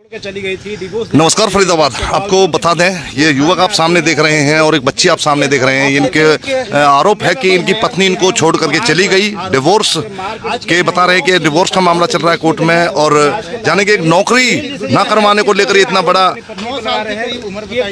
चली गई थी डिवोर्स। नमस्कार फरीदाबाद, आपको बता दें ये युवक आप सामने देख रहे हैं और एक बच्ची आप सामने देख रहे हैं। इनके आरोप है कि इनकी पत्नी इनको छोड़ करके चली गई। डिवोर्स के बता रहे हैं कि डिवोर्स का मामला चल रहा है कोर्ट में और जाने के एक नौकरी ना करवाने को लेकर इतना बड़ा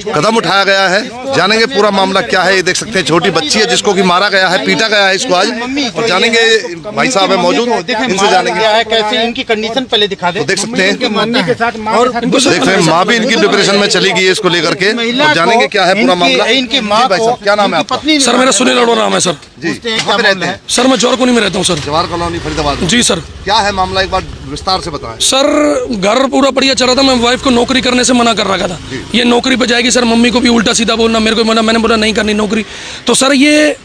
कदम उठाया गया है। जानेंगे पूरा मामला क्या है। ये देख सकते हैं छोटी बच्ची है जिसको कि मारा गया है, पीटा गया है इसको आज। और जानेंगे भाई साहब है मौजूद, इनसे जानेंगे कैसे इनकी कंडीशन पहले दिखा दे। देख सकते हैं मम्मी के साथ और देख रहे हैं माँ भी इनकी डिप्रेशन में चली गई है इसको लेकर के। और जानेंगे क्या है पूरा मामला। इनकी माँ भाई साहब क्या नाम है आपका? सर मेरा सुनील अरोड़ा नाम है सर। जी कहाँ पे रहते हैं? सर मैं जौहर कॉलोनी में रहता हूँ सर। जवाहर कॉलोनी फरीदाबाद। जी सर। क्या है मामला, एक बार विस्तार से बताएं। सर घर पूरा बढ़िया चल रहा था, मैं वाइफ को नौकरी करने से मना कर रखा था। ये नौकरी पे जाएगी सर, मम्मी को भी उल्टा सीधा बोलना, मेरे को मना, मैंने बोला नहीं करनी नौकरी। तो सर ये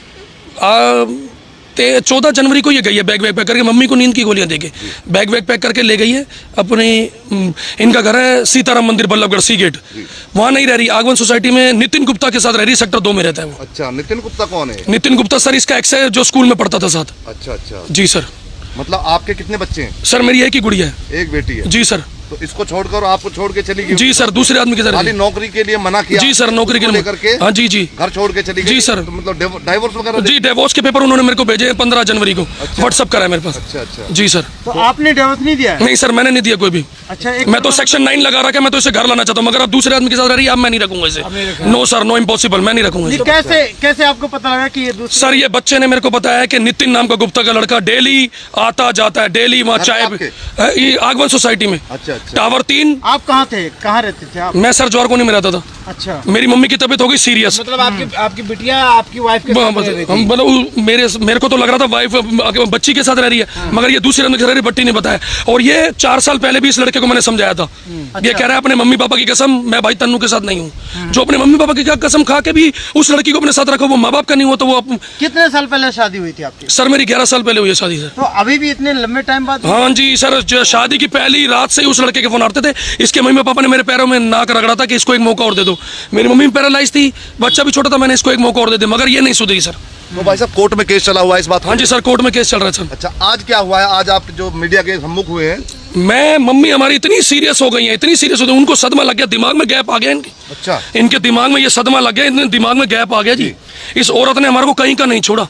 14 जनवरी को ये गई है बैग पैक करके, मम्मी को नींद की गोलियां देके बैग पैक करके ले गई है अपनी। इनका घर है सीताराम मंदिर बल्लभगढ़ सी गेट, वहाँ नहीं रह रही, आगमन सोसाइटी में नितिन गुप्ता के साथ रह रही, सेक्टर 2 में रहता है वो। अच्छा, नितिन गुप्ता कौन है? नितिन गुप्ता सर इसका एक्स है जो स्कूल में पढ़ता था साथ। अच्छा अच्छा जी सर। मतलब आपके कितने बच्चे हैं? सर मेरी एक ही गुड़िया है। एक बेटी है। जी सर। तो इसको छोड़कर आपको छोड़ के चली गई? जी सर, दूसरे आदमी के साथ खाली नौकरी के लिए मना किया? जी सर, नौकरी के लिए लेकर के। हाँ जी जी। घर छोड़ के चली गई? जी सर। तो मतलब डाइवोर्स वगैरह? जी डिवोर्स के पेपर उन्होंने मेरे को भेजे 15 जनवरी को। व्हाट्सएप करा है मेरे पास। अच्छा अच्छा। जी सर। तो आपने डिवोर्स नहीं दिया? नहीं सर मैंने नहीं दिया कोई भी। अच्छा, मैं तो सेक्शन 9 लगा रखा है, मैं तो इसे घर लाना चाहता हूँ, मगर अब दूसरे आदमी के साथ रह रही है, अब मैं नहीं रखूंगा इसे। नो सर, नो इम्पॉसिबल, मैं नहीं रखूंगा इसे। कैसे आपको पता लगा कि ये सर ये बच्चे ने मेरे को बताया कि नितिन नाम का गुप्ता का लड़का डेली आता जाता है, डेली वहाँ चाय आगमन सोसाइटी में। अच्छा अच्छा। टावर 3। आप कहाँ थे, कहाँ रहते थे आप? मैं सर जौहर कॉलोनी में रहता था। अच्छा। मेरी मम्मी की तबीयत हो गई सीरियस। मतलब आपकी बिटिया आपकी वाइफ के साथ रह रही थी? मतलब मेरे को तो लग रहा था वाइफ बच्ची के साथ रह रही है, मगर ये दूसरे आदमी के साथ रह रही, बट्टी नहीं बताया। और ये 4 साल पहले भी इस लड़के को मैंने समझाया था। ये कह रहा है अपने मम्मी पापा की कसम मैं भाई तन्नू के साथ नहीं हूँ। जो अपने मम्मी पापा की कसम खा के भी उस लड़की को अपने साथ रखा, वो माँ बाप का नहीं हुआ तो वो। कितने साल पहले शादी हुई थी आपकी? सर मेरी 11 साल पहले हुई है शादी सर। तो अभी भी इतने लंबे टाइम बाद? हाँ जी सर, शादी की पहली रात से ही उस लड़के के फोन आते थे। इसके मम्मी पापा ने मेरे पैरों में नाक रगड़ा था कि इसको एक मौका और दे दो। मेरी मम्मी पैरालाइज थी, बच्चा भी छोटा था, मैंने इसको एक मौका और दे दिया, मगर ये नहीं सुधरी सर। तो भाई साहब कोर्ट में केस चला हुआ है इस बात? हाँ जी सर, कोर्ट में केस चल रहा है सर। अच्छा, आज क्या हुआ है? आज आप जो मीडिया के सम्मुख हुए हैं? मम्मी हमारी इतनी सीरियस हो गई है, इतनी सीरियस हो गई, उनको सदमा लग गया, दिमाग में गैप आ गया इनके। अच्छा। इनके दिमाग में ये सदमा लग गया, इनके दिमाग में गैप आ गया जी। इस औरत ने हमारे को कहीं का नहीं छोड़ा।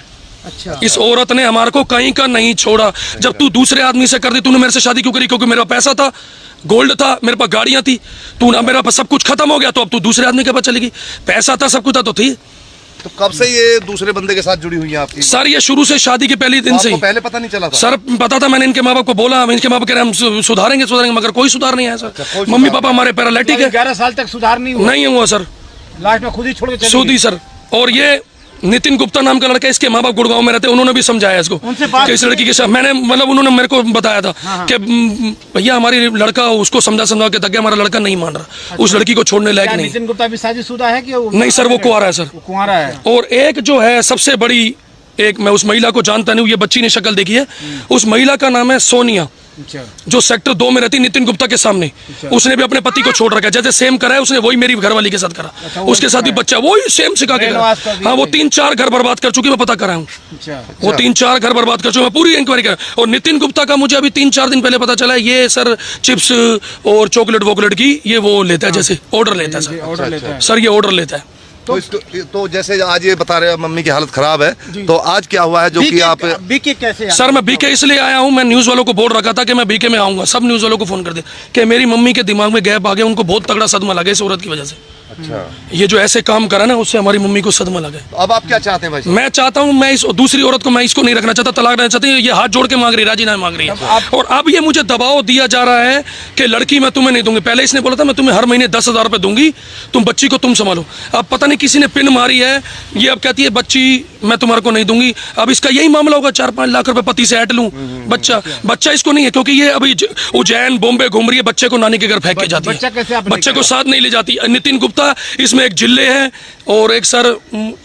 अच्छा। इस औरत ने हमारे को कहीं का नहीं छोड़ा। जब तू दूसरे आदमी से कर दी, तूने मेरे से शादी क्यों करी? क्योंकि मेरा पैसा था, गोल्ड था, मेरे पास गाड़ियां थी। तू ना, मेरा पास सब कुछ खत्म हो गया तो अब तू दूसरे आदमी के पास चलेगी। पैसा था, सब कुछ था तो थी। तो कब से ये दूसरे बंदे के साथ जुड़ी हुई है आपकी? सर ये शुरू से, शादी के पहले दिन से ही। पहले पता नहीं चला था? सर पता था, मैंने इनके माँ बाप को बोला, इनके माँ बाप कह रहे हम सुधारेंगे, मगर कोई सुधार नहीं है सर। मम्मी पापा हमारे पैरालिटिक है। 11 साल तक सुधार नहीं हुआ सर। लास्ट में खुद ही छोड़ के खुद ही सर। और ये नितिन गुप्ता नाम का लड़का, इसके माँ बाप गुड़गांव में रहते हैं, उन्होंने भी समझाया इसको कि इस लड़की के साथ मैंने, मतलब उन्होंने मेरे को बताया था कि भैया हमारी लड़का, उसको समझा के तक हमारा लड़का नहीं मान रहा, उस लड़की को छोड़ने लायक नहीं। नितिन गुप्ता भी शादीशुदा है कि नहीं सर, वो कुंवारा है सर। कुंवारा है। और एक जो है सबसे बड़ी, एक मैं उस महिला को जानता नहीं हूँ, ये बच्ची ने शक्ल देखी है। उस महिला का नाम है सोनिया, जो सेक्टर 2 में रहती, नितिन गुप्ता के सामने। उसने भी अपने पति को छोड़ रखा है, जैसे सेम करा है उसने, वही मेरी घरवाली के साथ करा। उसके साथ भी बच्चा वही सेम सिखा के करा। हाँ, वो 3-4 घर बर्बाद कर चुकी, मैं पता करा हूँ। वो 3-4 घर बर्बाद कर चुकी, मैं पूरी इंक्वायरी करा। और नितिन गुप्ता का मुझे अभी 3-4 दिन पहले पता चला, ये सर चिप्स और चॉकलेट वॉकलेट की ये वो लेता है, जैसे ऑर्डर लेता है सर। ये ऑर्डर लेता है। तो जैसे आज ये बता रहे हैं मम्मी की हालत खराब है, तो आज क्या हुआ है जो कि आप? बीके कैसे? सर मैं बीके इसलिए आया हूँ, मैं न्यूज़ वालों को बोल रखा था कि मैं बीके में आऊंगा, सब न्यूज़ वालों को फोन कर दे कि मेरी मम्मी के दिमाग में गैप आ गया, उनको बहुत तगड़ा सदमा लगा इस औरत की वजह से। अच्छा। ये जो ऐसे काम करा ना, उससे हमारी मम्मी को सदमा लगा। तो अब आप क्या चाहते हैं भाई? मैं चाहता हूँ, मैं इस दूसरी औरत को, मैं इसको नहीं रखना चाहता, तलाक देना चाहती हूँ। ये हाथ जोड़ के मांग रही, राजीनामा मांग रही है। और अब ये मुझे दबाव दिया जा रहा है कि लड़की मैं तुम्हें नहीं दूंगी। पहले इसने बोला था मैं तुम्हें हर महीने 10,000 रुपये दूंगी, तुम बच्ची को तुम संभालो। अब पता नहीं किसी ने पिन मारी है, ये अब कहती है बच्ची मैं तुम्हारे को नहीं दूंगी। अब इसका यही मामला होगा, 4-5 लाख रुपए पति से ऐट लूं। बच्चा इसको नहीं है, क्योंकि ये अभी उज्जैन बॉम्बे घूम रही है, बच्चे को नानी के घर फेंक के जाती है, बच्चे को साथ नहीं ले जाती। नितिन गुप्ता, इसमें एक जिले है और एक सर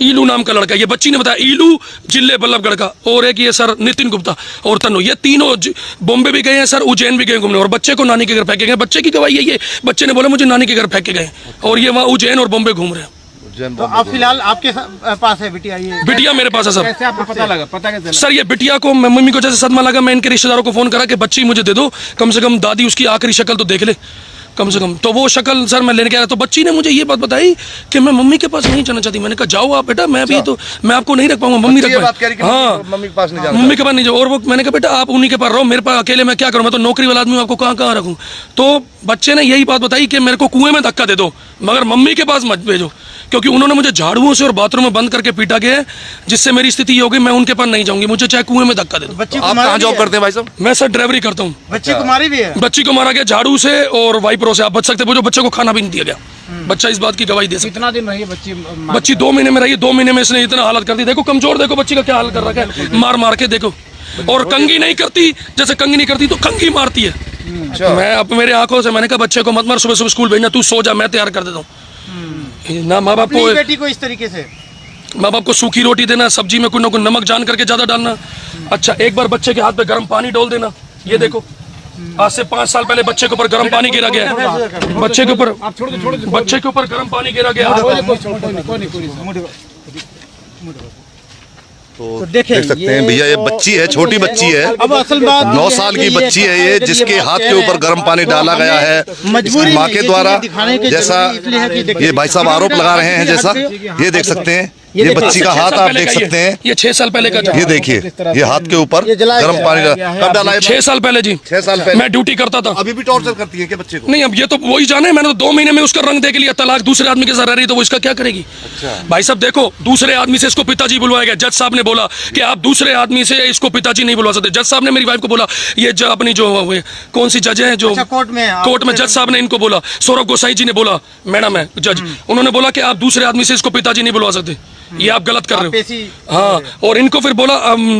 ईलू नाम का लड़का, ये बच्ची ने बताया, ईलू जिले बल्लभगढ़ का, और एक ये सर नितिन गुप्ता और तन्नू, ये तीनों बॉम्बे भी गए हैं सर, उज्जैन भी गए घूमने, और बच्चे को नानी के घर फेंके गए। बच्चे की गवाही है, ये बच्चे ने बोला मुझे नानी के घर फेंक के गए, और ये वहाँ उज्जैन और बॉम्बे घूम रहे हैं। तो आप फिलहाल आपके पास है बिटिया? ये बिटिया मेरे पास है सर। कैसे आपको पता लगा? पता कैसे लगा? सर ये बिटिया को, मम्मी को जैसे सदमा लगा, मैं इनके रिश्तेदारों को फोन करा कि बच्ची मुझे दे दो, कम से कम दादी उसकी आखिरी शक्ल तो देख ले। कम से कम। तो वो शक्ल सर मैं लेने के आया, तो बच्ची ने मुझे ये बात बताई कि मैं मम्मी के पास नहीं जाना चाहती। मैंने कहा जाओ आप बेटा, मैं भी तो मैं आपको नहीं रख पाऊंगा, मम्मी रख पाऊंगा। हाँ, मम्मी के पास नहीं जाना, मम्मी के पास नहीं जाओ। और वो मैंने कहा बेटा आप उन्हीं के पास रहो, मेरे पास अकेले मैं क्या करूँ, मैं तो नौकरी वाला आदमी हूँ, आपको कहाँ कहाँ रखूँ। तो बच्चे ने यही बात बताई कि मेरे को कुएं में धक्का दे दो, मगर मम्मी के पास मत भेजो, क्योंकि उन्होंने मुझे झाड़ुओं से और बाथरूम में बंद करके पीटा गया है, जिससे मेरी स्थिति ये हो गई मैं उनके पास नहीं जाऊंगी, मुझे चाहे कुएं में धक्का दे दो। बच्ची को आप मारा कहाँ भी जॉब है? करते हैं भाई साहब? मैं सर ड्राइवरी करता हूँ। बच्ची को मारी भी है? बच्ची को मारा गया झाड़ू से और वाइपरों से। आप बच सकते हो, बच्चे को खाना भी नहीं दिया गया। बच्चा इस बात की गवाही दे सकता। कितना दिन रही है बच्ची? बच्ची 2 महीने में रही है, 2 महीने में इसने इतना हालत कर दी। देखो कमजोर, देखो बच्ची का क्या हाल कर रखा है, मार मार के देखो। और कंगी नहीं करती, जैसे कंगी नहीं करती तो कंगी मारती है। मैं अब मेरे आंखों से मैंने कहा बच्चे को मत मार, सुबह सुबह स्कूल भेजना, तू सो जा, मैं तैयार कर देता हूँ ना। माँ बाप अपनी को, बेटी को इस तरीके से माँ बाप को सूखी रोटी देना, सब्जी में कुछ ना कुछ नमक जान करके ज्यादा डालना। अच्छा, एक बार बच्चे के हाथ पे गर्म पानी डोल देना। ये देखो आज से 5 साल पहले बच्चे के ऊपर गर्म पानी गिरा गया है, बच्चे के ऊपर गर्म पानी गिरा गया। तो देख सकते हैं भैया, ये बच्ची है, छोटी बच्ची है, अब असल बात 9 साल की बच्ची है ये, जिसके हाथ के ऊपर गर्म पानी डाला गया है इसकी माँ के द्वारा। जैसा ये भाई साहब आरोप लगा रहे हैं, जैसा ये देख सकते हैं, ये बच्ची का हाथ आप देख सकते हैं, ये 6 साल पहले का। ये देखिए, ये हाथ के ऊपर गर्म पानी कब डाला है? 6 साल पहले जी, 6 साल पहले मैं ड्यूटी करता था। अभी भी टॉर्चर करती है क्या बच्चे को? नहीं, अब ये तो वही जाने, मैंने तो 2 महीने में उसका रंग देख लिया, तलाक दूसरे आदमी के साथ रह रही, तो वो इसका क्या करेगी? भाई साहब देखो, दूसरे आदमी से इसको पिताजी बुलवाया गया। जज साहब ने बोला कि आप दूसरे आदमी से इसको पिताजी नहीं बुलवा सकते। जज साहब ने मेरी वाइफ को बोला, ये अपनी जो कौन सी जज है जो कोर्ट में जज साहब ने इनको बोला, सौरभ गोसाई जी ने बोला, मैडम है जज, उन्होंने बोला कि आप दूसरे आदमी से इसको पिताजी नहीं बुलवा सकते, ये आप गलत कर रहे हो। हाँ, और इनको फिर बोला,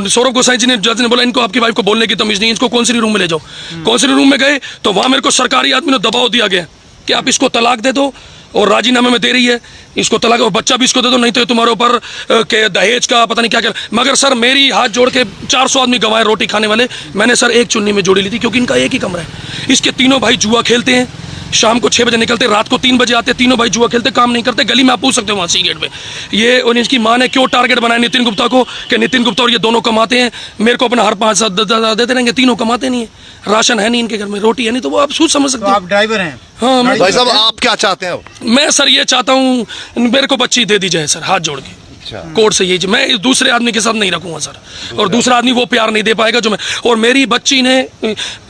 सौरभ गोसाई जी ने, जज ने बोला, इनको आपकी वाइफ को बोलने की तमीज नहीं, इसको काउंसिलिंग रूम में ले जाओ। काउंसिलिंग रूम में गए तो वहां मेरे को सरकारी आदमी ने दबाव दिया गया कि आप इसको तलाक दे दो, और राजीनामे में दे रही है इसको तलाक, और बच्चा भी इसको दे दो, नहीं तो तुम्हारे ऊपर के दहेज का पता नहीं क्या क्या। मगर सर मेरी हाथ जोड़ के 400 आदमी गंवाए रोटी खाने वाले, मैंने सर एक चुन्नी में जोड़ी ली थी, क्योंकि इनका एक ही कमरा है। इसके तीनों भाई जुआ खेलते हैं, शाम को 6 बजे निकलते, रात को 3 बजे आते, तीनों भाई जुआ खेलते, काम नहीं करते, गली में आप पूछ सकते हो वहाँ सी गेट पे। ये और इसकी माँ ने क्यों टारगेट बनाया नितिन गुप्ता को, कि नितिन गुप्ता और ये दोनों कमाते हैं, मेरे को अपना हर 5,000 देते रहेंगे, तीनों कमाते नहीं है, राशन है नहीं इनके घर में, रोटी है नहीं, तो वो आप सोच समझ सकते हो। आप ड्राइवर हैं? हाँ भाई साहब, आप क्या चाहते हैं? मैं सर ये चाहता हूँ, मेरे को बच्ची दे दी जाए सर, हाथ जोड़ के कोर्ट से। यही मैं दूसरे आदमी के साथ नहीं रखूंगा सर, और दूसरा आदमी वो प्यार नहीं दे पाएगा जो मैं। और मेरी बच्ची ने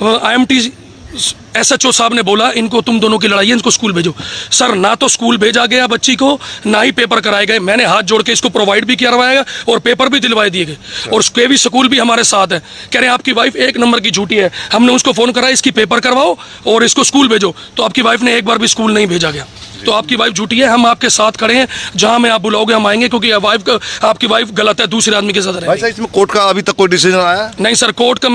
IMT SHO साहब ने बोला, इनको तुम दोनों की लड़ाई है, इनको स्कूल भेजो। सर ना तो स्कूल भेजा गया बच्ची को, ना ही पेपर कराए गए। मैंने हाथ जोड़ के इसको प्रोवाइड भी करवाया और पेपर भी दिलवाए दिए गए, और केवी स्कूल भी हमारे साथ है। कह रहे हैं आपकी वाइफ 1 नंबर की झूठी है। हमने उसको फोन करा, इसकी पेपर करवाओ और इसको स्कूल भेजो, तो आपकी वाइफ ने एक बार भी स्कूल नहीं भेजा गया। तो आपकी वाइफ झूठी है, हम आपके साथ खड़े हैं, जहां में आप बुलाओगे हम आएंगे, क्योंकि आपकी वाइफ गलत है, दूसरे आदमी के साथ रहे। भाई साहब, इसमें कोर्ट का अभी तक कोई डिसीजन आया? नहीं सर, कोर्ट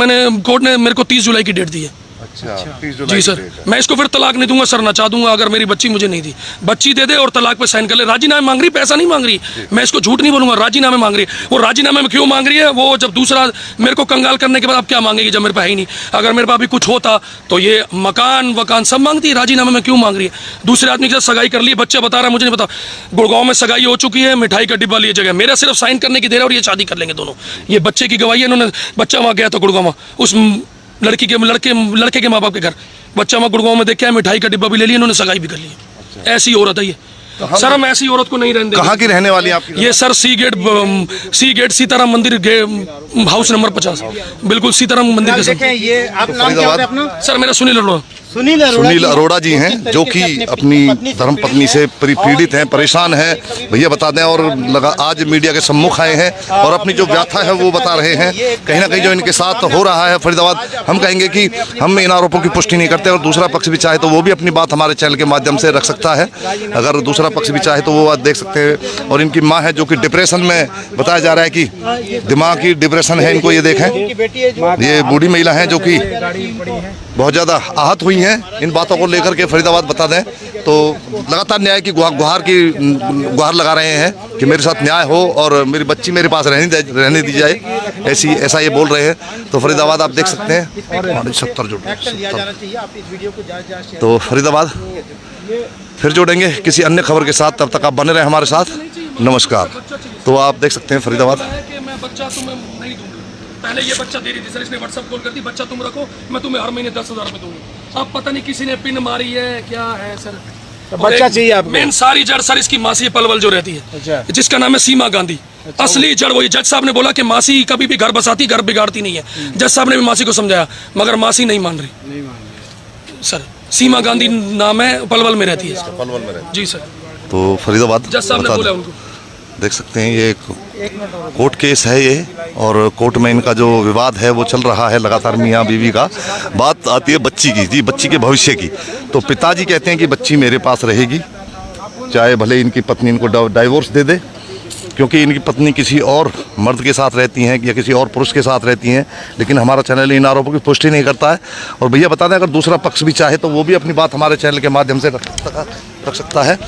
ने मेरे को 30 जुलाई की डेट दी है। जी सर, मैं इसको फिर तलाक नहीं दूंगा सर, नचा दूंगा अगर मेरी बच्ची मुझे नहीं दी। बच्ची दे दे और तलाक पे साइन कर ले। राजीनामे मांग रही, पैसा नहीं मांग रही, मैं इसको झूठ नहीं बोलूंगा, राजीनामे मांग रही है। वो राजीनामे में क्यों मांग रही है? वो जब दूसरा मेरे को कंगाल करने के बाद अब क्या मांगेगी, जब मेरे पास है ही नहीं। अगर मेरे पास भी कुछ होता तो ये मकान वकान सब मांगती, राजीनामे में क्यों मांग रही है? दूसरे आदमी के साथ सगाई कर ली, बच्चा बता रहा है मुझे नहीं पता, गुड़गांव में सगाई हो चुकी है, मिठाई का डिब्बा लिए जगह, मेरा सिर्फ साइन करने की देर है और ये शादी कर लेंगे दोनों। ये बच्चे की गवाही है, इन्होंने, बच्चा वहाँ गया था गुड़गांव, उस लड़के के माँ बाप के घर, बच्चा वहाँ गुड़गांव में देख के मिठाई का डिब्बा भी ले लिया, इन्होंने सगाई भी कर ली। ऐसी औरत है ये। सर हम ऐसी औरत को नहीं रहने देंगे। कहाँ की रहने वाली है आपकी? ये सर सी गेट सीताराम मंदिर हाउस नंबर 50, बिल्कुल सीताराम मंदिर के साथ। ये आप नाम क्या है अपना? सर मेरा सुनील अरोड़ा। सुनील अरोड़ा जी हैं, जो कि अपनी धर्मपत्नी से पीड़ित हैं, परेशान हैं, भैया बता दें। और आज मीडिया के सम्मुख आए हैं और अपनी जो व्यथा है वो बता रहे हैं। कहीं ना कहीं जो इनके साथ हो रहा है फरीदाबाद, हम कहेंगे कि हम इन आरोपों की पुष्टि नहीं करते, और दूसरा पक्ष भी चाहे तो वो भी अपनी बात हमारे चैनल के माध्यम से रख सकता है। अगर दूसरा पक्ष भी चाहे तो वो बात देख सकते हैं। और इनकी माँ है जो कि डिप्रेशन में, बताया जा रहा है कि दिमाग की डिप्रेशन है इनको। ये देखें, ये बूढ़ी महिला है जो कि बहुत ज़्यादा आहत हुई हैं इन बातों को लेकर के। फरीदाबाद बता दें तो लगातार न्याय की गुहार लगा रहे हैं कि मेरे साथ न्याय हो और मेरी बच्ची मेरे पास रहने दी जाए, ऐसा ये बोल रहे हैं। तो फरीदाबाद आप देख सकते हैं 70 जुड़। तो फरीदाबाद फिर जोड़ेंगे किसी अन्य खबर के साथ, तब तक आप बने रहे हमारे साथ। नमस्कार। तो आप देख सकते हैं फरीदाबाद। पहले ये बच्चा दे रही थी सर, इसने व्हाट्सएप कॉल कर दी, बच्चा तुम रखो, मैं तुम्हें हर महीने 10,000 रुपये दूंगा। अब पता नहीं किसी ने पिन मारी है क्या है सर। तो बच्चा चाहिए आपको? मेन सारी जड़ सर इसकी मासी पलवल जो रहती है, अच्छा। जिसका नाम है सीमा गांधी। असली जड़ वही। जज साहब ने बोला कि मासी कभी भी घर बसाती, घर बिगाड़ती नहीं है। जज साहब ने भी मासी को समझाया, मगर मासी नहीं मान रही सर। सीमा गांधी नाम है, पलवल में रहती है। पलवल में रहती जी सर। तो फरीदाबाद जज साहब ने बता बोला दें। उनको। देख सकते हैं ये कोर्ट केस है ये, और कोर्ट में इनका जो विवाद है वो चल रहा है लगातार मियाँ बीवी का। बात आती है बच्ची की, जी बच्ची के भविष्य की। तो पिताजी कहते हैं कि बच्ची मेरे पास रहेगी, चाहे भले इनकी पत्नी इनको डाइवोर्स दे दे, क्योंकि इनकी पत्नी किसी और मर्द के साथ रहती हैं या किसी और पुरुष के साथ रहती हैं। लेकिन हमारा चैनल इन आरोपों की पुष्टि नहीं करता है। और भैया बता दें, अगर दूसरा पक्ष भी चाहे तो वो भी अपनी बात हमारे चैनल के माध्यम से रख सकता है।